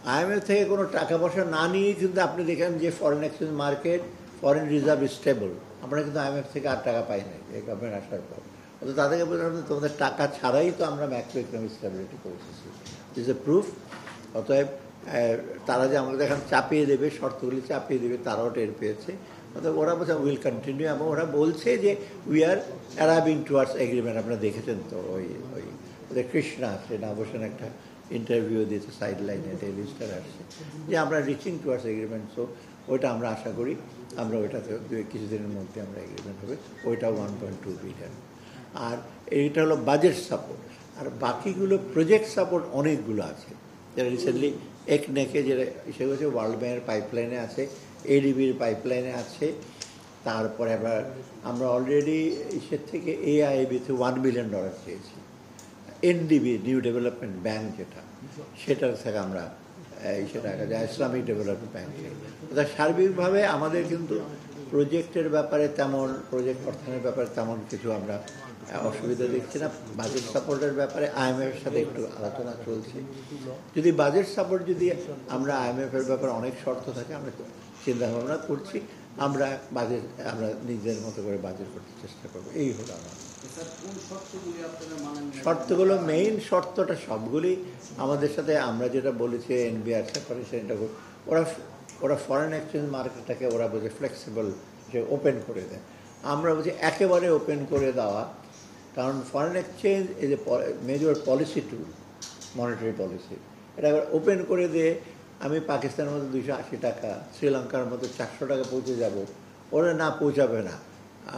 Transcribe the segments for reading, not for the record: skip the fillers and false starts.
IMF থেকে কোনো টাকা পয়সা না নিয়েই কিন্তু আপনি দেখেন যে foreign exchange market, foreign reserve stable. আমরা কিন্তু আইএমএফ থেকে আর টাকা পাই নাই এই গভর্নমেন্ট আসার পর। অর্থাৎ তাদেরকে বললাম তোমাদের টাকা ছাড়াই তো আমরা ম্যাক্রো ইকোনমিক স্টেবিলিটি পৌঁছেছি, ইজ এ প্রুফ। অতএব তারা যে আমাদের এখন চাপিয়ে দেবে, শর্তগুলি চাপিয়ে দেবে, তারাও টের পেয়েছে। অর্থাৎ ওরা বলছে উইল কন্টিনিউ, এবং ওরা বলছে যে we are arriving towards agreement. আপনারা দেখেছেন তো ওই ওদের কৃষ্ণা সে না বসেন একটা ইন্টারভিউ দিয়েছে সাইড লাইনে, ডেইলি স্টার আসছে যে আমরা রিচিং টুয়ার্ডস এগ্রিমেন্ট। সো ওইটা আমরা আশা করি আমরা ওইটাতে কিছুদিনের মধ্যে আমরা এগ্রিমেন্ট হবে। ওইটা 1.2 বিলিয়ন। আর এইটা হলো বাজেট সাপোর্ট। আর বাকিগুলো প্রজেক্ট সাপোর্ট অনেকগুলো আছে, যেটা রিসেন্টলি একনেকে যেটা সেগুলো হচ্ছে ওয়ার্ল্ড ব্যাংকের পাইপলাইনে আছে, এডিবির পাইপলাইনে আছে। তারপরে আবার আমরা অলরেডি ইসের থেকে AIIB-তে $1 বিলিয়ন চেয়েছি। NDB নিউ ডেভেলপমেন্ট ব্যাংক যেটা, সেটার থেকে আমরা সেটা ইসলামিক ডেভেলপমেন্ট ব্যাংক। অর্থাৎ সার্বিকভাবে আমাদের কিন্তু প্রজেক্টের ব্যাপারে তেমন, প্রজেক্ট অর্থায়নের ব্যাপারে তেমন কিছু আমরা অসুবিধা দেখছি না। বাজেট সাপোর্টের ব্যাপারে IMF-এর সাথে একটু আলোচনা চলছে। যদি বাজেট সাপোর্ট যদি আমরা IMF-এর ব্যাপারে অনেক শর্ত থাকে, আমরা চিন্তাভাবনা করছি আমরা নিজের মতো করে বাজেট করতে চেষ্টা করবো। এই হলো আমার শর্তগুলো। মেইন শর্তটা সবগুলি আমাদের সাথে আমরা যেটা বলেছি NBR সেপারেশন, এটা ওরা ফরেন এক্সচেঞ্জ মার্কেটটাকে ওরা বলছে ফ্লেক্সিবল, যে ওপেন করে দেয়। আমরা বলছি একেবারে ওপেন করে দেওয়া, কারণ foreign exchange is a major policy tool, monetary policy. এটা ওপেন করে দিয়ে আমি পাকিস্তানের মতো 280 টাকা, শ্রীলঙ্কার মতো 400 টাকা পৌঁছে যাব, ওরা না পৌঁছাবে না।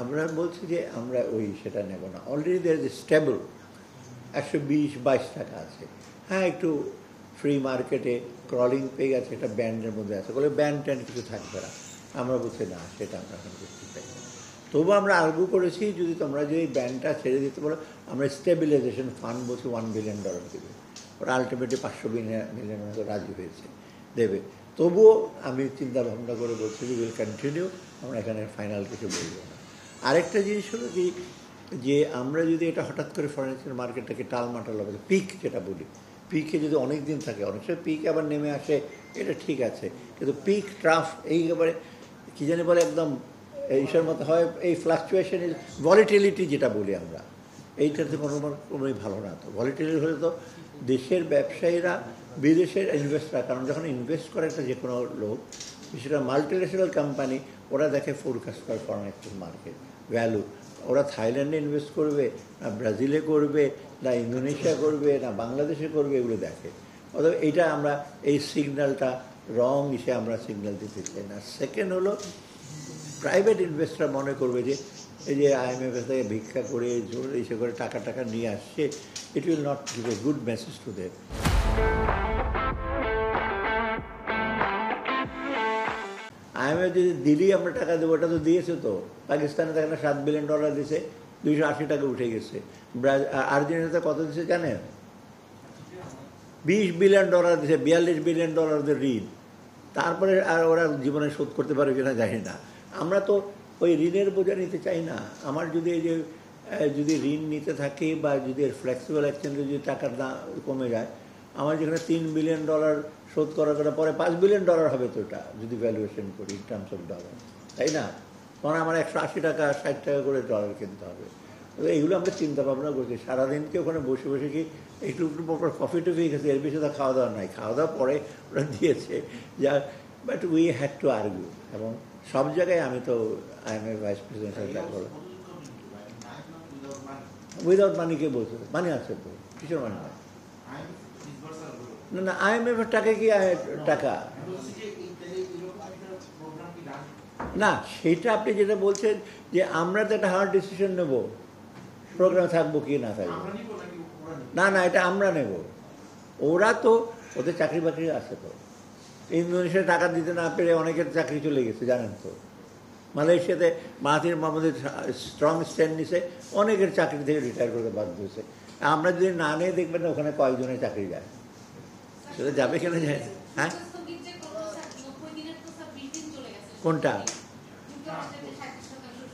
আমরা বলছি যে আমরা সেটা নেব না। অলরেডি দের ইজ স্টেবল 120-22 টাকা আছে। হ্যাঁ, একটু ফ্রি মার্কেটে ক্রলিং পেয়ে গেছে, এটা ব্যান্ডের মধ্যে আছে, বলে ব্যান্ড ট্যান্ড কিছু থাকবে না। আমরা বলছি না, সেটা আমরা এখন করতে চাই না। তবু আমরা আর্গু করেছি যদি তোমরা যদি ব্যান্ডটা ছেড়ে দিতে বলো, আমরা স্টেবিলাইজেশন ফান্ড বলছি $1 বিলিয়ন দেবে। ওরা আলটিমেটলি 500 মিলিয়ন মতো রাজি হয়েছে দেবে। তবুও আমি চিন্তা ভাবনা করে বলছি যে উইল কন্টিনিউ, আমরা এখানে ফাইনাল কিছু বলবো না। আরেকটা জিনিস হলো কি, যে আমরা যদি এটা হঠাৎ করে ফরেন মার্কেটটাকে টালমাটাল হবে, পিক যেটা বলি, পিকে যদি অনেক দিন থাকে, অনেক সময় পিক আবার নেমে আসে, এটা ঠিক আছে। কিন্তু পিক ট্রাফ এইবারে কী জানি বলে একদম এইসব মতো হয়, এই ফ্লাকচুয়েশন ভলিটিলিটি যেটা বলি আমরা, এইটাতে কোনোই ভালো না। তো ভলিটিলিটি হলে তো দেশের ব্যবসায়ীরা, বিদেশের ইনভেস্টররা, কারণ যখন ইনভেস্ট করে একটা যে কোনো লোক, সেটা মাল্টিন্যাশনাল কোম্পানি, ওরা দেখে ফোরকাস্ট করে ফরেন এক্সচেঞ্জ মার্কেট ভ্যালু। ওরা থাইল্যান্ডে ইনভেস্ট করবে না ব্রাজিলে করবে না ইন্দোনেশিয়া করবে না বাংলাদেশে করবে, এগুলো দেখে। অতএব এইটা আমরা এই সিগন্যালটা রং হিসেবে আমরা সিগন্যাল দিতে চাই না। সেকেন্ড হলো, প্রাইভেট ইনভেস্টর মনে করবে যে এই যে IMF থেকে ভিক্ষা করে জোর এসে করে টাকা নিয়ে আসছে, it will not give a good message to them. IMF যদি দিলেই আমরা টাকা দেবো, ওটা তো দিয়েছে তো। পাকিস্তানে দেখেন $7 বিলিয়ন দিয়েছে, 280 টাকা উঠে গেছে। আর্জেন্টিনাতে কত দিয়েছে জানেন? $20 বিলিয়ন দিয়েছে, $42 বিলিয়ন ঋণ। তারপরে আর ওরা জীবনে শোধ করতে পারবে কিনা জানি না। আমরা তো ওই ঋণের বোঝা নিতে চাই না। আমার যদি এই যে যদি ঋণ নিতে থাকি বা যদি ফ্লেক্সিবল এক্সচেঞ্জে যদি টাকার দাম কমে যায়, আমার যেখানে $3 বিলিয়ন শোধ করার পরে $5 বিলিয়ন হবে, তো ওটা যদি ভ্যালুয়েশন করি ইন টার্মস অফ ডলার, তাই না? তখন আমার 180 টাকা 60 টাকা করে ডলার কিনতে হবে। তো এইগুলো আমরা চিন্তা ভাবনা করছি। সারাদিনকে ওখানে বসে বসে কি একটু পর কফি টফি খেয়েছি, এর বেশি তো খাওয়া দাওয়া নাই। খাওয়া দাওয়া পরে ওরা দিয়েছে যা, but we had to argue. এবং সব জায়গায় আমি তো IMF ভাইস প্রেসিডেন্ট সাথে দেখা করলাম। উইদাউট মানি কে বলছে? মানি আছে তো, কিসের মানি হয়? না না, IMF-এর টাকা কি টাকা না, সেইটা আপনি যেটা বলছেন যে আমরা তো একটা হার্ড ডিসিশন নেব, প্রোগ্রাম থাকবো কি না থাকবো। না না, এটা আমরা নেব। ওরা তো ওদের চাকরি বাকরি আছে তো। ইন্দোনেশিয়ায় টাকা দিতে না পেরে অনেকের চাকরি চলে গেছে জানেন তো। মালয়েশিয়াতে মাহাথির মোহাম্মদের স্ট্রং স্ট্যান্ড নিছে, অনেকের চাকরি থেকে রিটায়ার করতে বাধ্য হয়েছে। আমরা যদি না নিয়ে দেখবেন না, ওখানে কয়েকজনের চাকরি যায়, সেটা যাবে কেন যায়? হ্যাঁ, কোনটা?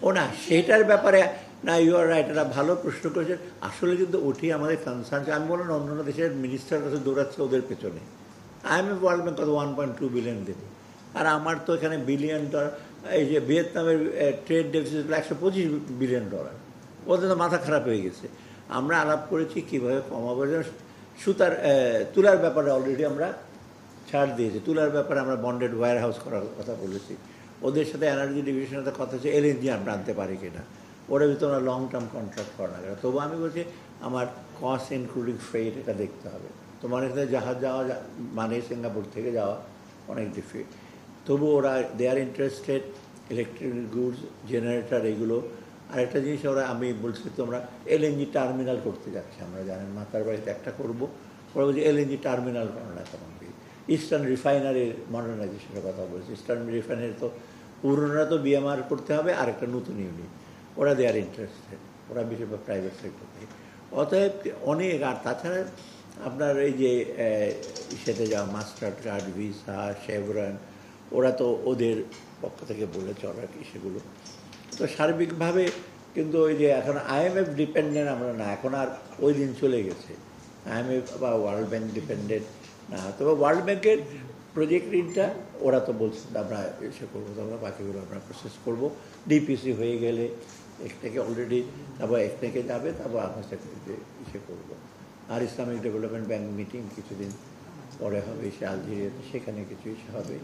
ও না, সেটার ব্যাপারে না, ইউ আর রাইট, এটা ভালো প্রশ্ন করেছেন। আসলে কিন্তু ওটি আমাদের কনসার্ন। আমি বললাম অন্য দেশের মিনিস্টার কাছে দৌড়াচ্ছে ওদের পেছনে, IMF ওয়ার্ল্ড ব্যাংক কত $1.2 বিলিয়ন দেবে, আর আমার তো এখানে বিলিয়ন ডলার, এই যে ভিয়েতনামের ট্রেড ডেফিসিট $125 বিলিয়ন, ওদের তো মাথা খারাপ হয়ে গেছে। আমরা আলাপ করেছি কীভাবে কমাবো, তুলার ব্যাপারে অলরেডি আমরা ছাড় দিয়েছি, তুলার ব্যাপারে আমরা বন্ডেড ওয়্যার হাউস করার কথা বলেছি, ওদের সাথে এনার্জি ডিভিশনের সাথে কথা হচ্ছে LNG আমরা আনতে পারি কিনা, ওরা ভিতরে আমরা লং টার্ম কন্ট্রাক্ট করা না কেন। তবু আমি বলছি আমার কস্ট ইনক্লুডিং ফ্রেট এটা দেখতে হবে। তোমার এখানে জাহাজ যাওয়া মানে সিঙ্গাপুর থেকে যাওয়া অনেক ডিফিট, তবু ওরা they are interested electric goods, generator, এগুলো। আরেকটা জিনিস ওরা, আমি বলছি তোমরা LNG টার্মিনাল করতে যাচ্ছে, আমরা জানেন মাতার বাড়িতে একটা করবো, ওরা বলছে LNG টার্মিনাল করো না কেন, ইস্টার্ন রিফাইনারির মডার্নাইজেশনের কথা বলছে। ইস্টার্ন রিফাইনারি তো পুরোনোরা তো BMR করতে হবে, আর একটা নতুন ইউনিট, ওরা দে আর ইন্টারেস্টেড, ওরা বেশিরভাগ প্রাইভেট সেক্টর থেকে। অতএব অনেক, আর তাছাড়া আপনার এই যে সেতে যাওয়া মাস্টার কার্ড, ভিসা, শেভরন, ওরা তো ওদের পক্ষ থেকে বলে চলে আর কি সেগুলো। তো সার্বিকভাবে কিন্তু ওই যে এখন IMF ডিপেন্ডেন্ট আমরা না, এখন আর ওই দিন চলে গেছে, IMF বা ওয়ার্ল্ড ব্যাংক ডিপেন্ডেন্ট না। তবে ওয়ার্ল্ড ব্যাংকের প্রজেক্ট ঋণটা ওরা তো বলছে আমরা এসে করবো, তো আমরা বাকিগুলো আমরা প্রসেস করবো। DPC হয়ে গেলে একটাকে অলরেডি, তারপর একটাকে যাবে, তারপর আমরা সেটাকে ইসে করবো। আর ইসলামিক ডেভেলপমেন্ট ব্যাংক মিটিং কিছুদিন পরে হবে সে আলজেরিয়াতে, সেখানে কিছু ইসে হবে।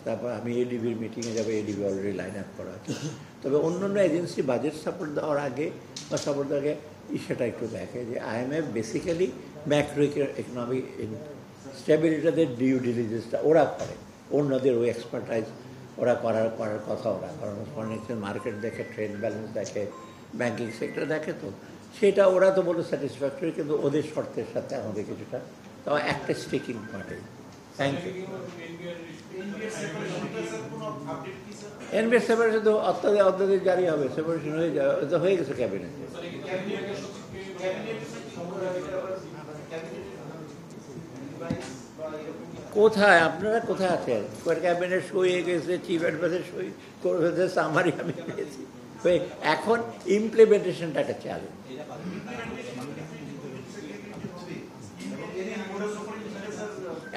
তারপর আমি ADBর মিটিংয়ে যাবো, ADB অলরেডি লাইন আপ করা আছে। তবে অন্য অন্য এজেন্সি বাজেট সাপোর্ট দেওয়ার আগে বা সাপোর্ট দেওয়ার আগে সেটা একটু দেখে যে IMF বেসিক্যালি ম্যাক্রো ইকোনমিক স্টেবিলিটিদের ডিউ ডিলিজেন্সটা ওরা করে, অন্যদের ওই এক্সপার্টাইজ ওরা করার কথা ওরা, কারণ ফরেন এক্সচেঞ্জ মার্কেট দেখে, ট্রেড ব্যালেন্স দেখে, ব্যাঙ্কিং সেক্টর দেখে, তো সেটা ওরা তো বলে স্যাটিসফ্যাক্টরি, কিন্তু ওদের শর্তের সাথে আমাদের কিছুটা, তাও একটা স্টিকিং পয়েন্টে। Thank you. NBS সেপারেশন তো অত্যাধিক জারি হবে, সেপারেশন হয়ে যাবে, তো হয়ে গেছে ক্যাবিনেটে। কোথায় আপনারা কোথায় আছেন? ক্যাবিনেট সই হয়ে গেছে, চিফ অ্যাডভাইজার সই করে ফেলছে, সামারি আমি পেয়েছি, এখন ইমপ্লিমেন্টেশনটা একটা চ্যালেঞ্জ।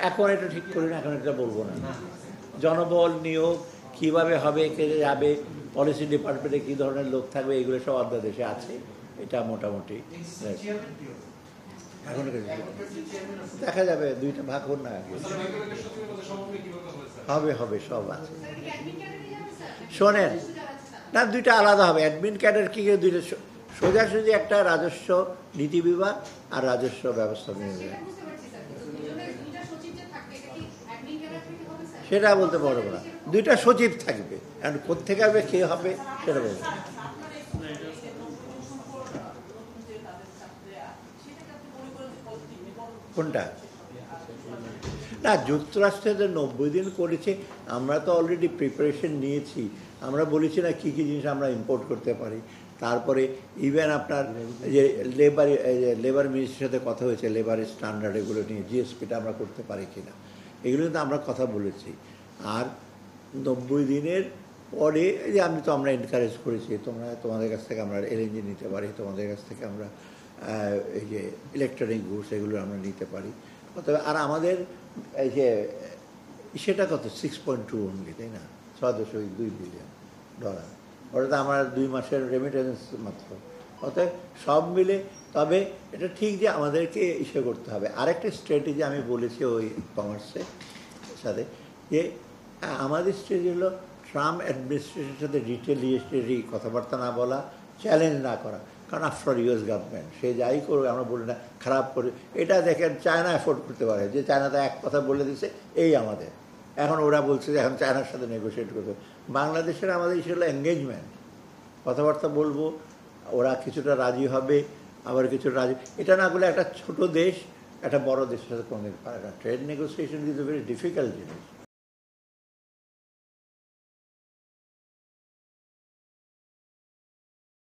এখন এটা ঠিক করি না, এখন এটা বলবো না। জনবল নিয়োগ কীভাবে হবে, কে যাবে, পলিসি ডিপার্টমেন্টে কী ধরনের লোক থাকবে, এগুলো সব অধ্যাদেশে আছে, এটা মোটামুটি এখন দেখা যাবে, দুইটা ভাগ হোক না, হবে হবে সব আছে। শোনেন না, দুইটা আলাদা হবে, অ্যাডমিন ক্যাডার কি দুইটা সোজাসুজি, একটা রাজস্ব নীতি বিভাগ আর রাজস্ব ব্যবস্থা বিভাগ, সেটা বলতে পারবো না। দুইটা সচিব থাকবে, কারণ কোথেকে হবে, কে হবে সেটা বলবো। কোনটা? না, যুক্তরাষ্ট্রে যে 90 দিন করেছে, আমরা তো অলরেডি প্রিপারেশন নিয়েছি, আমরা বলেছি না কী কী জিনিস আমরা ইম্পোর্ট করতে পারি। তারপরে ইভেন আপনার যে লেবার মিনিস্ট্রির সাথে কথা হয়েছে, লেবারের স্ট্যান্ডার্ড এগুলো নিয়ে, GSPটা আমরা করতে পারি কিনা, এগুলো কিন্তু আমরা কথা বলেছি। আর 90 দিনের পরে যে আমরা এনকারেজ করেছি, তোমাদের কাছ থেকে আমরা LNG নিতে পারি, তোমাদের কাছ থেকে আমরা এই যে ইলেকট্রনিক গুডস এগুলো আমরা নিতে পারি। তবে আর আমাদের এই যে সেটা কত, 6.2 অনলি, তাই না, $6.2 বিলিয়ন, ওটা তো আমার 2 মাসের রেমিটেন্স মাত্র। অতএব সব মিলে, তবে এটা ঠিক যে আমাদেরকে ইসে করতে হবে। আরেকটা স্ট্র্যাটেজি আমি বলেছি ওই কমার্সের সাথে, যে আমাদের স্ট্র্যাটেজি হলো ট্রাম্প অ্যাডমিনিস্ট্রেশনের সাথে রিটেলিয়েটরি কথাবার্তা না বলা, চ্যালেঞ্জ না করা, কারণ আফটার US গভর্নমেন্ট সে যাই করবে, আমরা বলি না খারাপ করে, এটা দেখেন চায়না অ্যাফোর্ড করতে পারে, যে চায়না তো এক কথা বলে দিচ্ছে এই আমাদের, এখন ওরা বলছে যে এখন চায়নার সাথে নেগোসিয়েট করবে। বাংলাদেশের আমাদের ইস্যু হলো এঙ্গেজমেন্ট, কথাবার্তা বলবো, ওরা কিছুটা রাজি হবে, আবার কিছুটা রাজি, এটা না বলে একটা ছোট দেশ একটা বড় দেশের সাথে কোনোদিন পারে না। Trade negotiation is a very difficult জিনিস।